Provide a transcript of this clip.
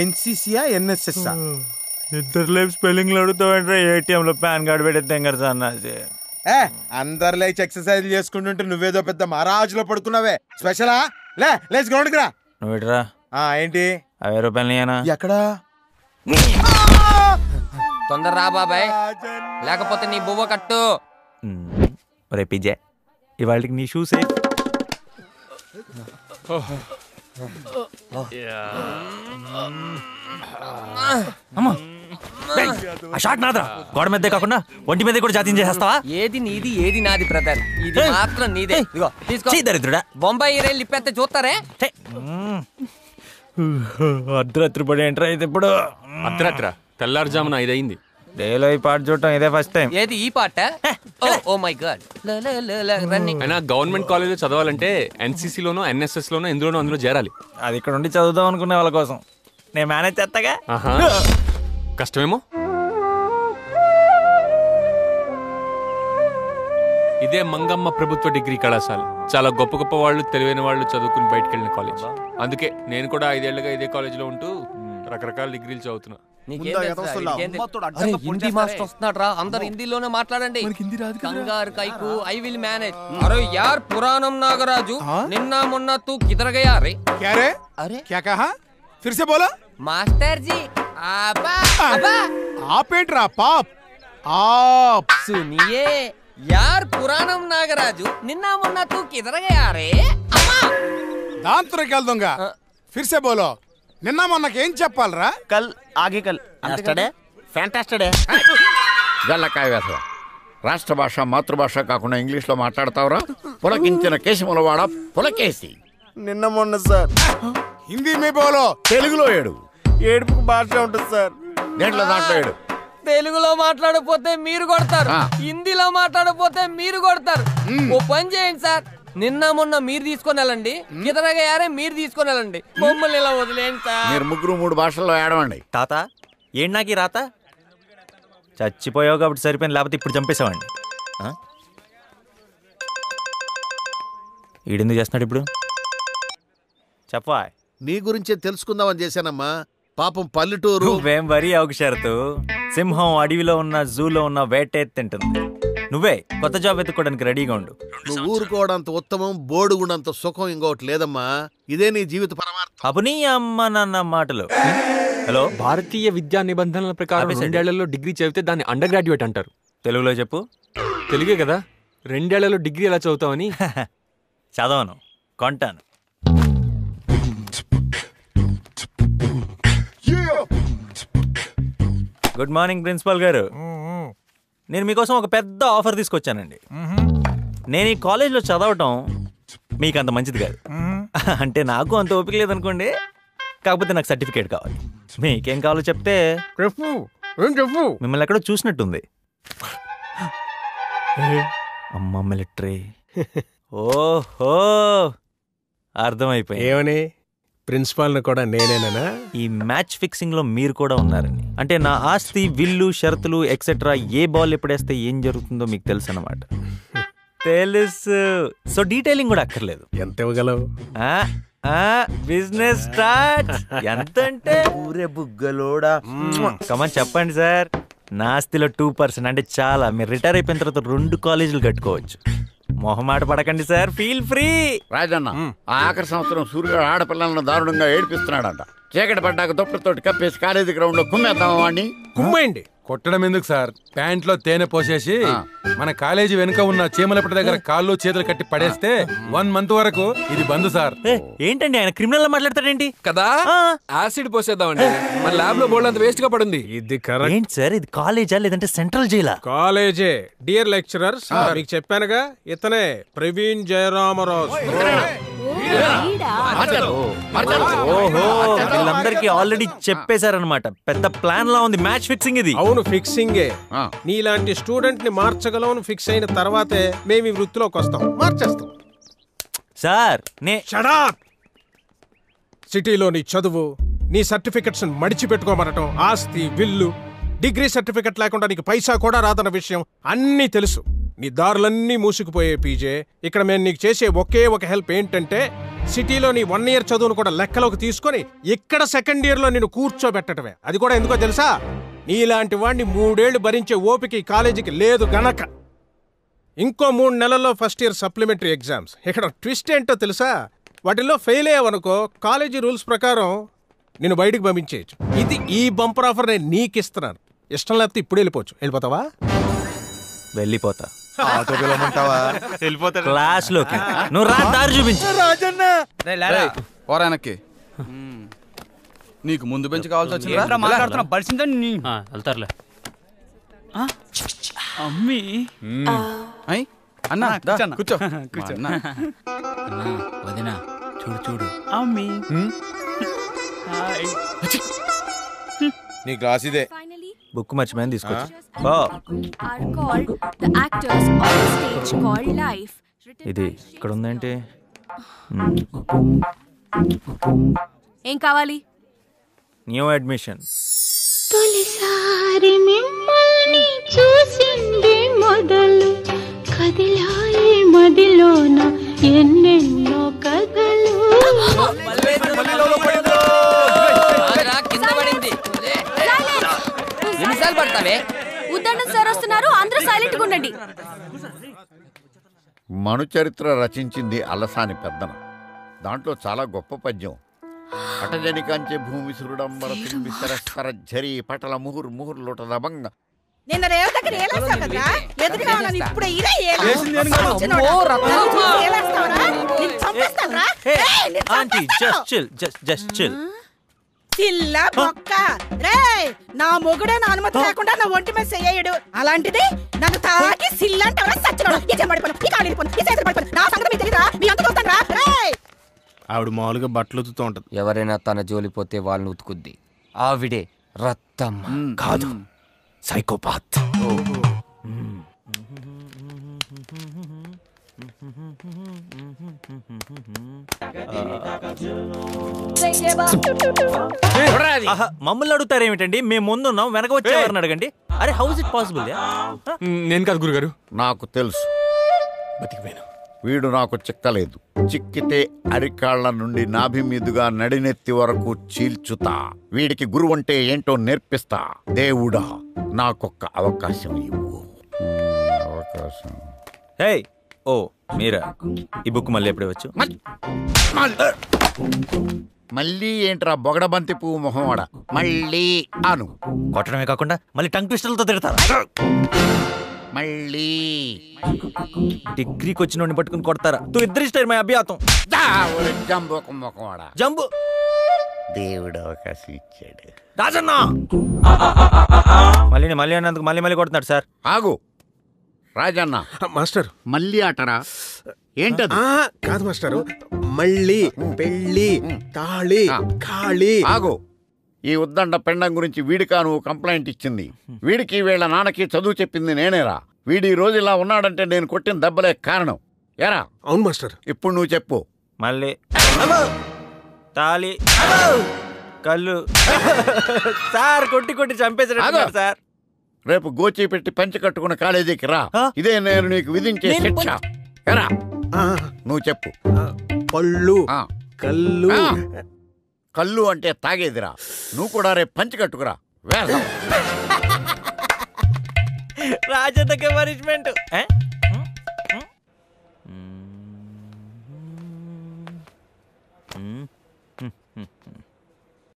ఎన్సీసీయా NSS? ఇద్దరు లేపు స్పెల్లింగ్లు అడుగుతావంటే ATM లో పాన్ కార్డు పెట్టేద్దాం కదా సన్నాసి. అందరు లేచి ఎక్సర్సైజ్ చేసుకుంటుంటే నువ్వేదో పెద్ద మహారాజులో పడుకున్నావే. స్పెషలా? లేచి గ్రౌండ్కి రా. నువ్వు ఇట్రా. ఏంటి 50 రూపాయలు ఎక్కడా? తొందర రా బాబాయ్, లేకపోతే నీ బువ్వ కట్టు. రే పిజ్జా, ఇవాళకి నీ షూసే. షాట్ నాదరా, గోడ మీదే కాకుండా ఒంటి మీద కూడా జాతీయం చేసేస్తావా? ఏది నీది ఏది నాది బ్రదర్, ఇది మాత్రం నీదే. తీసుకో దరిద్రుడా. బొంబాయి రైలు ఇప్పేస్తే చూస్తారే. అర్ధరాత్రి పడి ఎంటర్ అయితే ఇప్పుడు అర్ధరాత్ర తెల్లారుజామున 5 అయింది. డేలో ఈ పాట చూడటం ఇదే ఫస్ట్ టైం. ఏది ఈ పాట? Oh my god. అయినా గవర్నమెంట్ కాలేజ్ చదవాలంటే ఎన్సీసీలోనో ఎన్ఎస్ఎస్ లోనో అందులో చేరాలి. అది ఇక్కడ ఉండి చదువుదాం అనుకునే వాళ్ళ కోసం నేను మేనేజ్ చేస్తాగా. కష్టమేమో. ఇదే మంగమ్మ ప్రభుత్వ డిగ్రీ కళాశాల. చాలా గొప్ప గొప్ప వాళ్ళు, తెలివైన వాళ్ళు చదువుకుని బయటకు వెళ్ళిన కాలేజ్. అందుకే నేను కూడా 5 ఏళ్లుగా ఇదే కాలేజీలో ఉంటూ రకరకాల డిగ్రీలు చదువుతున్నా. హిందీ మాస్టర్ వస్తున్నాడు రా, అందరు హిందీలోనే మాట్లాడండి. కంగారు కైకు ఐ విల్ మేనేజ్. అరే యార్ పురాణం నాగరాజు, నిన్న మొన్న తూ కిధర్ గయా రే? క్యా రే? అరే క్యా కహా? ఫిర్ సే బోలో. మాస్టర్ జీ ఆపా ఆపా. ఆపేంట్రా పాప్? ఆప్ సునియే యార్ పురాణం నాగరాజు, నిన్న మొన్న తూ కిధర్ గయా రే? అమ్మా దాంతో దొంగ. ఫిర్ సే బోలో. నిన్న మొన్నకేం చెప్పాలరా? కల్ ఆగే కల్ అంతడే ఫ్యాంటాస్టడే. గల్లకాయ వేసవ రాష్ట్ర భాష మాతృభాష కాకుండా ఇంగ్లీష్లో మాట్లాడతావురా? పులకించిన కేశములవాడ పులకేసి. నిన్న మొన్న సార్. హిందీ మీ బోలో. తెలుగులో ఏడు. ఏడుపుకు భాష ఉంటుంది సార్. దేంట్లో దాంట్లో ఏడు. తెలుగులో మాట్లాడకపోతే మీరు కొడతారు, హిందీలో మాట్లాడకపోతే మీరు కొడతారు. ఓ పని చేయండి సార్, నిన్న మొన్న మీరు తీసుకొని వెళ్ళండి, ఇతరగా మీరు తీసుకొని వెళ్ళండి, మమ్మల్ని ఇలా వదిలేండి సార్. మీరు 3 భాషల్లో ఏడవండి. తాత ఏంటి నాకు రాత? చచ్చిపోయావు కాబట్టి సరిపోయింది, లేకపోతే ఇప్పుడు చంపేసావండి. ఈడెందుకు చేస్తున్నాడు ఇప్పుడు? చెప్పా. నీ గురించే తెలుసుకుందామని చేశానమ్మా. పాపం పల్లెటూరు. నువ్వేం వరి ఒక షరతు. సింహం అడవిలో ఉన్న జూలో ఉన్న వేట తింటుంది. నువ్వే కొత్త జాబ్ ఎత్తుకోవడానికి రెడీగా ఉండు. నువ్వు ఊరుకోవడంత ఉత్తమం, బోడుగుండంత సుఖం ఇంకోటి లేదమ్మా. ఇదే నీ జీవిత పరమార్థం. అపునీ అమ్మ నాన్న మాటలు. హలో, భారతీయ విద్యా నిబంధనల ప్రకారం 2 ఏళ్లలో డిగ్రీ చదివితే దాన్ని అండర్ గ్రాడ్యుయేట్ అంటారు. తెలుగులో చెప్పు. తెలుగే కదా. 2 ఏళ్లలో డిగ్రీ ఎలా చదువుతావని. చదవను, కొంటాను. గుడ్ మార్నింగ్ ప్రిన్సిపాల్ గారు. నేను మీకోసం ఒక పెద్ద ఆఫర్ తీసుకొచ్చానండి. నేను ఈ కాలేజ్లో చదవటం మీకు అంత మంచిది కాదు. అంటే నాకు అంత ఓపిక లేదనుకోండి. కాకపోతే నాకు సర్టిఫికేట్ కావాలి. మీకేం కావాలో చెప్తే చెప్పు. మిమ్మల్ని ఎక్కడో చూసినట్టుంది. అమ్మ మిలిటరీ. ఓహో, అర్థమైపోయింది. ఏమని? ప్రిన్సిపాల్ కూడా నేనేనా? ఈ మ్యాచ్ ఫిక్సింగ్ లో మీరు కూడా ఉన్నారని. అంటే నా ఆస్తి, విల్లు, షరతులు ఎక్సెట్రా, ఏ బాల్ ఎప్పుడేస్తే ఏం జరుగుతుందో మీకు తెలుసు అన్నమాట. తెలుసు. సో డీటెయిలింగ్ కూడా అక్కర్లేదు. ఎంత ఇవ్వగలవు? Business start. ఎంత అంటే ఊరే బుగ్గలోడా. కమన్ చెప్పండి సార్. నా ఆస్తిలో 2% అంటే చాలా. మీరు రిటైర్ అయిపోయిన తర్వాత 2 కాలేజీలు కట్టుకోవచ్చు. మొహమాట పడకండి సార్, ఫీల్ ఫ్రీ. రాజన్న, ఆ ఆఖరి సంవత్సరం సూర్యుడు ఆడపిల్లలను దారుణంగా ఏడిపిస్తున్నాడంట. చీకటి పడ్డాక దుప్పటితోటి కప్పేసి కాలేజీ గ్రౌండ్ లో కుమ్మేద్దామా వాడిని? కుమ్మేయండి. కొట్టడం ఎందుకు సార్? ప్యాంట్ లో తేనె పోసేసి మన కాలేజీ వెనుక ఉన్న చీమలపటి దగ్గర కాళ్ళు చేతులు కట్టి పడేస్తే 1 మంత్ వరకు ఇది బంద్ సార్. ఏంటండి ఆయన క్రిమినల్ మాట్లాడతాడేంటి కదా? యాసిడ్ పోసేద్దామండి. మన ల్యాబ్ లో బోల్డ్ అంత వేస్ట్ గా పడింది. ఇది కరెక్ట్. ఏంటి సార్, ఇది కాలేజా లేదంటే సెంట్రల్ జైలా? కాలేజే. డియర్ లెక్చరర్స్, మీకు చెప్పానుగా, ఇతనే ప్రవీణ్ జయరామరాజు. ఓహో, వీళ్ళందరికీ ఆల్రెడీ చెప్పేశారనమాట. పెద్ద ప్లాన్ లా ఉంది మ్యాచ్ ఫిక్సింగ్ ఇది. అవును, ఫిక్సింగే. నీలాంటి స్టూడెంట్ ని మార్చగలవని ఫిక్స్ అయిన తర్వాతే మేము ఈ వృత్తిలోకి వస్తాం. మార్చేస్తాం సార్. సిటీలో నీ చదువు, నీ సర్టిఫికెట్స్ మడిచిపెట్టుకోమనటం, ఆస్తి, విల్లు, డిగ్రీ సర్టిఫికెట్ లేకుండా నీకు పైసా కూడా రాదన్న విషయం అన్నీ తెలుసు. నీ దారులన్నీ మూసుకుపోయే పీజే. ఇక్కడ మేము నీకు చేసే ఒకే ఒక హెల్ప్ ఏంటంటే సిటీలో నీ 1 year చదువును కూడా లెక్కలోకి తీసుకొని ఇక్కడ 2nd year లో నేను కూర్చోబెట్టడమే. అది కూడా ఎందుకో తెలుసా? నీలాంటి వాడిని 3 ఏళ్లు భరించే ఓపిక ఈ కాలేజీకి లేదు గనక. ఇంకో 3 నెలల్లో 1st year సప్లిమెంటరీ ఎగ్జామ్స్. ఇక్కడ ట్విస్ట్ ఏంటో తెలుసా? వాటిల్లో ఫెయిల్ అయ్యావనుకో కాలేజీ రూల్స్ ప్రకారం నేను బయటికి పంపించేయచ్చు. ఇది ఈ బంపర్ ఆఫర్ నేను నీకు ఇస్తున్నాను. ఇష్టం లేకపోతే ఇప్పుడు వెళ్ళిపోవచ్చు. వెళ్ళిపోతావా? వెళ్ళిపోతా. ఆటో పిలవమంటావా? క్లాస్ లోకి నువ్వు రా, దారి చూపించు. రాజన్న పోరానక్కి నీకు ముందు బెంచ్ కావాల్సి వచ్చింది. వెళ్తారులే. అమ్మీ అన్నా కూర్చో కూర్చో. వదినా చూడు చూడు. అమ్మీ నీ క్లాస్ ఇదే. బుక్ మర్చిపోయింది, తీసుకొచ్చి. ఇది ఇక్కడ ఉందేంటి? ఏం కావాలి? New admission. తొలిసారి మిమ్మల్ని చూసింది మొదలు కదిలాయి మదిలోన ఎన్నెన్నో కథలు. కింద పడింది. ఎన్నిసార్లు పడతావే? ఉద్దండం సార్ వస్తున్నారు, అందరూ సైలెంట్ గా ఉండండి. మను చరిత్ర రచించింది అలసాని పెద్దన. దాంట్లో చాలా గొప్ప పద్యం. పటజనికాంచె భూమి సురుడంబర తుంబి సరస్వర ఝరి పటల ముహుర్ ముహుర్ లోటదబంగ. నిన్న రేవ దగ్గర ఏలేసావు కదరా, ఎదురుగా ఉన్నాను ఇప్పుడే ఇలా చిల్లా బొక్క రే. నా మొగుడే నా అనుమతి లేకుండా నా ఒంటి మీద చెయ్యడు. అలాంటిది నన్ను తాకి సిల్లంటావా? సచ్చినోడా నా సంగతి తెలియదా? మీ అంత చూస్తాను రా. ఆవిడ మామూలుగా బట్టలు ఉతుకుతూ ఉంటది. ఎవరైనా తన జోలిపోతే వాళ్ళని ఉతుకుద్ది. ఆవిడే రత్తమ్మ కాదు, సైకోపాత్. మమ్మల్ని అడుగుతారేమిటండి? మేము ముందున్నాం, వెనక వచ్చేవారిని అడగండి. అరే హౌస్ ఇట్ పాసిబుల్? నేను కాదు గురుగారు. నాకు తెలుసు. బతికిపోయాను. వీడు నాకు చిక్కలేదు. చిక్కితే అరికాళ్ల నుండి నాభి మీదుగా నడినెత్తి వరకు చీల్చుతా. వీడికి గురువు అంటే ఏంటో నేర్పిస్తా. దేవుడా నాకొక్క అవకాశం ఇవ్వు. అవకాశం. హే ఓ మీరా, ఈ బుక్ మళ్ళీ ఎప్పుడు వచ్చు? మళ్ళీ ఏంట్రా బొగడబంతి పువ్వు మొహమాడ? మళ్ళీ అను. కొట్టడమే కాకుండా మళ్ళీ టంగ్ ట్విస్టర్లతో తిడతారా? మళ్ళీ డిగ్రీకి వచ్చిన పట్టుకుని కొడతారా? ఇద్దరు ఇష్ట అభ్యాతం. జంబు మొహమాడ. జంబు. దేవుడు అవకాశం ఇచ్చాడు. రాజన్నా మళ్ళీ మళ్ళీ అన్నందుకు మళ్ళీ మళ్ళీ కొడుతున్నాడు సార్. ఆగు రాజన్న. మాస్టర్ మళ్ళీ ఆటరా? ఏంటది? కాదు మాస్టరు, మళ్ళీ పెళ్ళి తాళి ఖాళీ. ఆగు. ఈ ఉద్దండ పెండం గురించి వీడికా నువ్వు కంప్లైంట్ ఇచ్చింది? వీడికి వీళ్ళ నాన్నకి చదువు చెప్పింది నేనేరా. వీడి రోజు ఇలా ఉన్నాడంటే నేను కొట్టిన దెబ్బలే కారణం. ఎరా? అవును మాస్టర్. ఇప్పుడు నువ్వు చెప్పు. మళ్ళీ తాళి కళ్ళు సార్ కొట్టి కొట్టి చంపేసాడు సార్. రేపు గోచి పెట్టి పంచి కట్టుకున్న కాలేజీకి రా. ఇదే నేను నీకు విధించే శిక్ష. ఎరా? నువ్వు చెప్పు. పళ్ళు కళ్ళు. కళ్ళు అంటే తాగేదిరా. నువ్వు కూడా రేపు పంచి కట్టుకురా. వేసం రాజన్నకే పనిష్మెంట్.